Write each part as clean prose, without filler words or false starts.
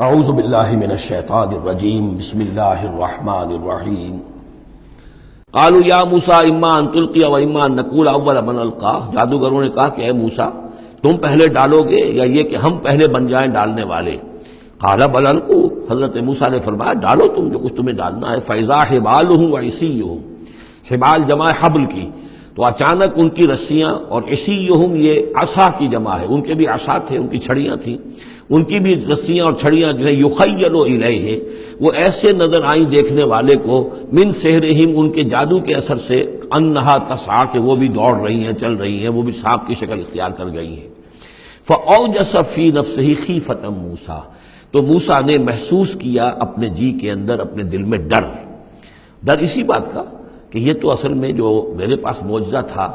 اعوذ باللہ من الشیطان الرجیم بسم اللہ الرحمن الرحیم قالوا یا موسیٰ اما ان تلقی و اما ان نکون اول من القا۔ جادوگروں نے کہا کہ اے موسیٰ تم پہلے ڈالو گے یا یہ کہ ہم پہلے بن جائیں ڈالنے والے؟ قال بل القوا، حضرت موسیٰ نے فرمایا ڈالو تم جو کچھ تمہیں ڈالنا ہے۔ فاذا حبالهم وعصیهم، حبال جمع حبل کی، تو اچانک ان کی رسیاں، اور عصیهم یہ عصا کی جمع ہے، ان کے بھی عصا تھے، ان کی چھڑیاں تھیں، ان کی بھی رسیاں اور چھڑیاں جو ہے یخیل الیہ، وہ ایسے نظر آئیں دیکھنے والے کو، من سحرہم، ان کے جادو کے اثر سے، انہا تسعی، کہ وہ بھی دوڑ رہی ہیں، چل رہی ہیں، وہ بھی سانپ کی شکل اختیار کر گئی ہیں۔ فاوجس فی نفسہ خیفۃ موسیٰ، تو موسیٰ نے محسوس کیا اپنے جی کے اندر، اپنے دل میں ڈر اسی بات کا کہ یہ تو اصل میں جو میرے پاس معجزہ تھا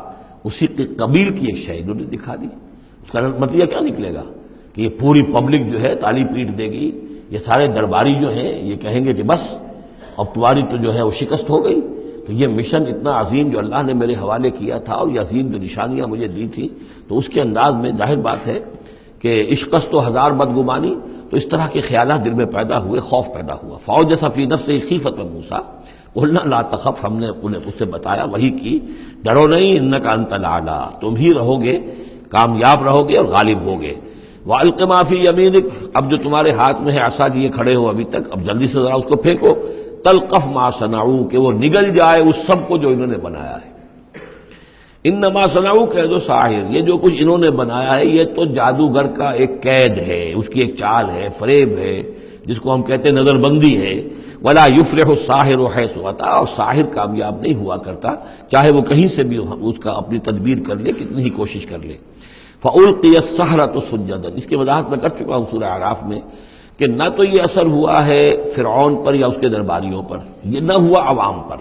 اسی کے قبیل کی ایک شے انہوں نے دکھا دی۔ اس کا نتیجہ کیا نکلے گا کہ یہ پوری پبلک جو ہے تالی پیٹ دے گی، یہ سارے درباری جو ہیں یہ کہیں گے کہ بس اب تمہاری تو جو ہے وہ شکست ہو گئی۔ تو یہ مشن اتنا عظیم جو اللہ نے میرے حوالے کیا تھا، اور یہ عظیم جو نشانیاں مجھے دی تھی، تو اس کے انداز میں ظاہر بات ہے کہ اشکست و ہزار بدگمانی، تو اس طرح کے خیالات دل میں پیدا ہوئے، خوف پیدا ہوا۔ فاوجس فی نفسہ خیفۃ موسیٰ قلنا لا تخف، ہم نے انہیں اس سے بتایا، وہی کی، ڈرو نہیں، انک انت الاعلی، تم ہی رہو گے، کامیاب رہو گے اور غالب ہوگے۔ وَأَلْقِ مَا فِي يَمِينِكَ، اب جو تمہارے ہاتھ میں ہے عصا لیے کھڑے ہو ابھی تک، اب جلدی سے ذرا اس کو پھینکو، تلقف ما صنعوا، کہ وہ نگل جائے اس سب کو جو انہوں نے بنایا ہے۔ انما صنعوا کید ساحر، یہ جو کچھ انہوں نے بنایا ہے یہ تو جادوگر کا ایک قید ہے، اس کی ایک چال ہے، فریب ہے، جس کو ہم کہتے ہیں نظر بندی ہے۔ ولا یفلح الساحر حیث اتی، اور ساحر کامیاب نہیں ہوا کرتا چاہے وہ کہیں سے بھی اس کا اپنی تدبیر کر لے، کتنی ہی کوشش کر لے۔ فَأُلْقِيَ السَّحَرَةُ سُجَّدًا، اس کی وضاحت میں کر چکا ہوں سورہ اعراف میں کہ نہ تو یہ اثر ہوا ہے فرعون پر یا اس کے درباریوں پر، یہ نہ ہوا عوام پر۔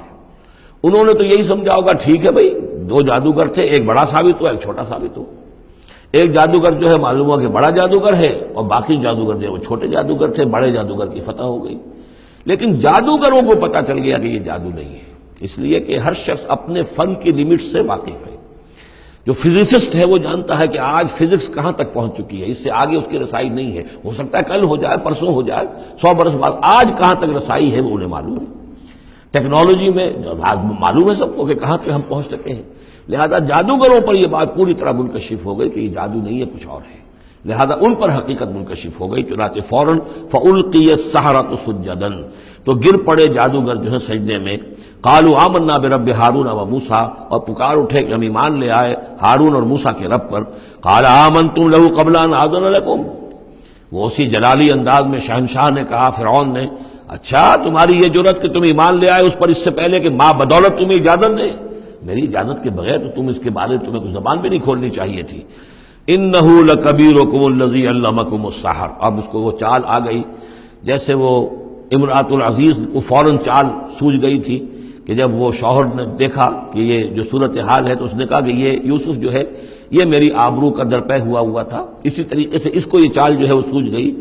انہوں نے تو یہی سمجھا ہوگا ٹھیک ہے بھائی، دو جادوگر تھے، ایک بڑا ثابت ہوا، ایک چھوٹا ثابت ہوا۔ ایک جادوگر جو ہے معلوم ہوا کہ بڑا جادوگر ہے، اور باقی جادوگر جو ہے وہ چھوٹے جادوگر تھے، بڑے جادوگر کی فتح ہو گئی۔ لیکن جادوگروں کو پتہ چل گیا کہ یہ جادو نہیں ہے، اس لیے کہ ہر شخص اپنے فن کی لمٹ سے واقف ہے۔ جو فزسسٹ ہے وہ جانتا ہے کہ آج فزکس کہاں تک پہنچ چکی ہے، اس سے آگے اس کی رسائی نہیں ہے، ہو سکتا ہے کل ہو جائے، پرسوں ہو جائے، 100 برس بعد، آج کہاں تک رسائی ہے وہ انہیں معلوم ہے۔ ٹیکنالوجی میں معلوم ہے سب کو کہ کہاں تک ہم پہنچ سکے ہیں، لہذا جادوگروں پر یہ بات پوری طرح منکشف ہو گئی کہ یہ جادو نہیں ہے، کچھ اور ہے، لہذا ان پر حقیقت منکشف ہو گئی۔ چنانچہ فوراً فَأُلْقِيَ السَّحَرَةُ سُجَّدًا، تو گر پڑے جادوگر جو ہے سجدے میں۔ قالوا آمنا برب ہارون و موسیٰ، اور پکار اٹھے کہ ہم ایمان لے آئے ہارون اور موسیٰ کے رب پر۔ قال آمنتم لہ قبل ان آذن لکم، وہ اسی جلالی انداز میں شہنشاہ نے کہا، فرعون نے، اچھا تمہاری یہ جرت کہ تم ایمان لے آئے اس پر اس سے پہلے کہ ماں بدولت تمہیں اجازت دے؟ میری اجازت کے بغیر تو تم اس کے بارے میں تمہیں کچھ زبان بھی نہیں کھولنی چاہیے تھی۔ انہ لکبیرکم الذی علمکم السحر، اب اس کو وہ چال آ گئی، جیسے وہ امرأۃ العزیز کو فوراً چال سوجھ گئی تھی کہ جب وہ شوہر نے دیکھا کہ یہ جو صورتحال ہے تو اس نے کہا کہ یہ یوسف جو ہے یہ میری آبرو کا درپے ہوا تھا، اسی طریقے سے اس کو یہ چال جو ہے وہ سوجھ گئی۔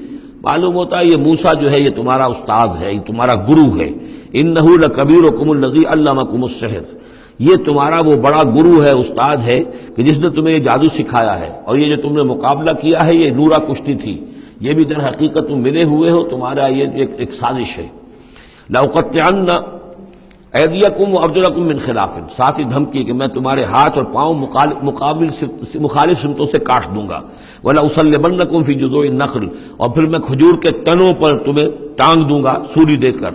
معلوم ہوتا ہے یہ موسیٰ جو ہے یہ تمہارا استاد ہے، یہ تمہارا گرو ہے۔ انہ لکبیرکم الذی علمکم السحر، یہ تمہارا وہ بڑا گرو ہے، استاد ہے کہ جس نے تمہیں یہ جادو سکھایا ہے، اور یہ جو تم نے مقابلہ کیا ہے یہ نورا کشتی تھی، یہ بھی در حقیقت تم ملے ہوئے ہو، تمہارا یہ ایک سازش ہے۔ لأقطعن ایدیکم وارجلکم من خلاف، ساتھ ہی دھمکی کہ میں تمہارے ہاتھ اور پاؤں مخالف سمتوں سے کاٹ دوں گا۔ ولاصلبنکم فی جذوع النخل، اور پھر میں کھجور کے تنوں پر تمہیں ٹانگ دوں گا سولی دے کر۔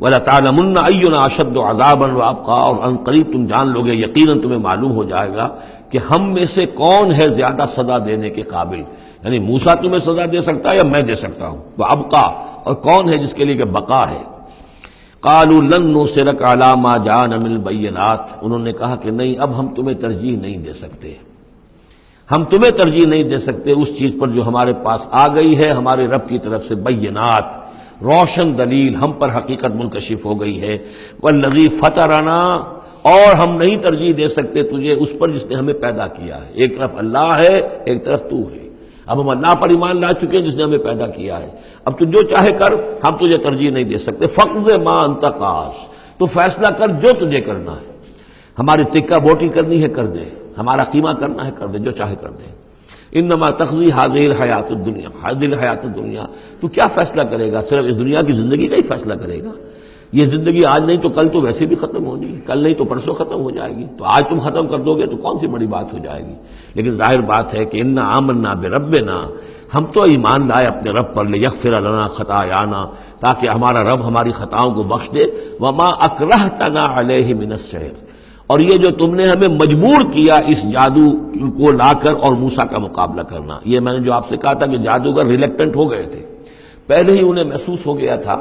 وَلَتَعْلَمُنَّ أَيُّنَا أَشَدُّ عَذَابًا وَأَبْقَىٰ، اور ان قریب تم جان لوگے، یقیناً تمہیں معلوم ہو جائے گا کہ ہم میں سے کون ہے زیادہ سزا دینے کے قابل، یعنی موسیٰ تمہیں سزا دے سکتا ہے یا میں دے سکتا ہوں، وَأَبْقَىٰ، اور کون ہے جس کے لیے کہ بقا ہے۔ قَالُوا لَن نُّؤْثِرَكَ عَلَىٰ مَا جَاءَنَا مِنَ الْبَيِّنَاتِ، انہوں نے کہا کہ نہیں، اب ہم تمہیں ترجیح نہیں دے سکتے، ہم تمہیں ترجیح نہیں دے سکتے اس چیز پر جو ہمارے پاس آ گئی ہے ہمارے رب کی طرف سے، بینات، روشن دلیل ہم پر حقیقت منکشف ہو گئی ہے۔ والذی فطرنا، اور ہم نہیں ترجیح دے سکتے تجھے اس پر جس نے ہمیں پیدا کیا ہے، ایک طرف اللہ ہے ایک طرف تو ہے، اب ہم اللہ پر ایمان لا چکے ہیں جس نے ہمیں پیدا کیا ہے، اب تو جو چاہے کر، ہم تجھے ترجیح نہیں دے سکتے۔ فقض ما انت قاض، تو فیصلہ کر جو تجھے کرنا ہے، ہماری تکہ بوٹی کرنی ہے کر دے، ہمارا قیمہ کرنا ہے کر دے، جو چاہے کر دے۔ انما تقضی هذه الحیات الدنیا، هذه الحیات الدنیا، تو کیا فیصلہ کرے گا؟ صرف اس دنیا کی زندگی کا ہی فیصلہ کرے گا؟ یہ زندگی آج نہیں تو کل تو ویسے بھی ختم ہونی ہے، کل نہیں تو پرسوں ختم ہو جائے گی، تو آج تم ختم کر دو گے تو کون سی بڑی بات ہو جائے گی؟ لیکن ظاہر بات ہے کہ انا آمنا بربنا، ہم تو ایمان لائے اپنے رب پر، لیغفر لنا خطایانا، تاکہ ہمارا رب ہماری خطاؤں کو بخش دے، وما اکرہتنا علیہ من السحر، اور یہ جو تم نے ہمیں مجبور کیا اس جادو کو لا کر اور موسیٰ کا مقابلہ کرنا۔ یہ میں نے جو آپ سے کہا تھا کہ جادوگر ریلیکٹنٹ ہو گئے تھے، پہلے ہی انہیں محسوس ہو گیا تھا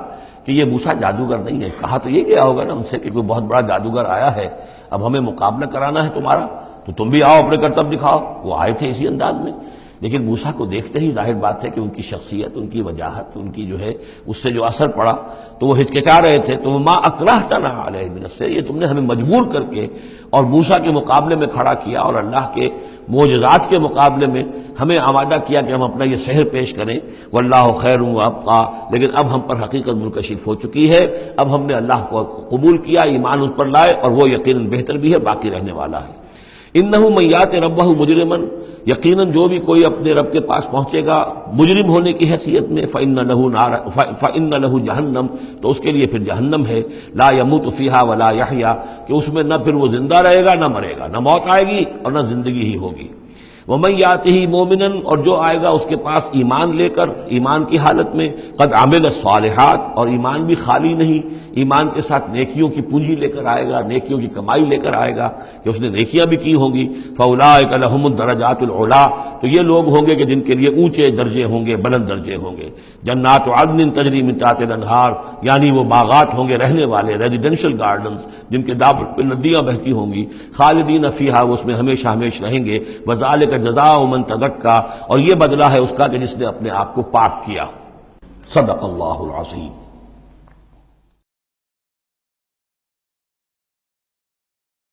کہ یہ موسیٰ جادوگر نہیں ہے۔ کہا تو یہ گیا ہوگا نا ان سے کہ کوئی بہت بڑا جادوگر آیا ہے، اب ہمیں مقابلہ کرانا ہے تمہارا، تو تم بھی آؤ، اپنے کرتب دکھاؤ۔ وہ آئے تھے اسی انداز میں، لیکن موسیٰ کو دیکھتے ہی ظاہر بات ہے کہ ان کی شخصیت، ان کی وجاہت، ان کی جو ہے اس سے جو اثر پڑا تو وہ ہچکچا رہے تھے۔ تو ما اکرہتنا علیہ من السحر، یہ تم نے ہمیں مجبور کر کے اور موسیٰ کے مقابلے میں کھڑا کیا اور اللہ کے معجزات کے مقابلے میں ہمیں آمادہ کیا کہ ہم اپنا یہ سحر پیش کریں۔ واللہ خیر وابقیٰ، لیکن اب ہم پر حقیقت منکشف ہو چکی ہے، اب ہم نے اللہ کو قبول کیا، ایمان اس پر لائے، اور وہ یقیناً بہتر بھی ہے، باقی رہنے والا ہے۔ انہ من یات ربہ مجرما، یقیناً جو بھی کوئی اپنے رب کے پاس پہنچے گا مجرم ہونے کی حیثیت میں، فإن له جہنم، تو اس کے لیے پھر جہنم ہے، لا يموت فیہا ولا یحیا، کہ اس میں نہ پھر وہ زندہ رہے گا نہ مرے گا، نہ موت آئے گی اور نہ زندگی ہی ہوگی۔ ومن یاتہ مومنا، اور جو آئے گا اس کے پاس ایمان لے کر، ایمان کی حالت میں، قد عمل الصالحات، اور ایمان بھی خالی نہیں، ایمان کے ساتھ نیکیوں کی پونجی لے کر آئے گا، نیکیوں کی کمائی لے کر آئے گا کہ اس نے نیکیاں بھی کی ہوں گی، فاولئک لهم الدرجات العلی، تو یہ لوگ ہوں گے کہ جن کے لیے اونچے درجے ہوں گے، بلند درجے ہوں گے۔ جنات عدن تجری من تحتها الانہار، یعنی وہ باغات ہوں گے رہنے والے، ریزیڈینشل گارڈنز جن کے دامن پہ ندیاں بہتی ہوں گی، خالدین فیہا، وہ اس میں ہمیشہ ہمیشہ رہیں گے، وذالک جزاء من تزکا، اور یہ بدلہ ہے اس کا کہ جس نے اپنے آپ کو پاک کیا۔ صدق اللہ العظیم۔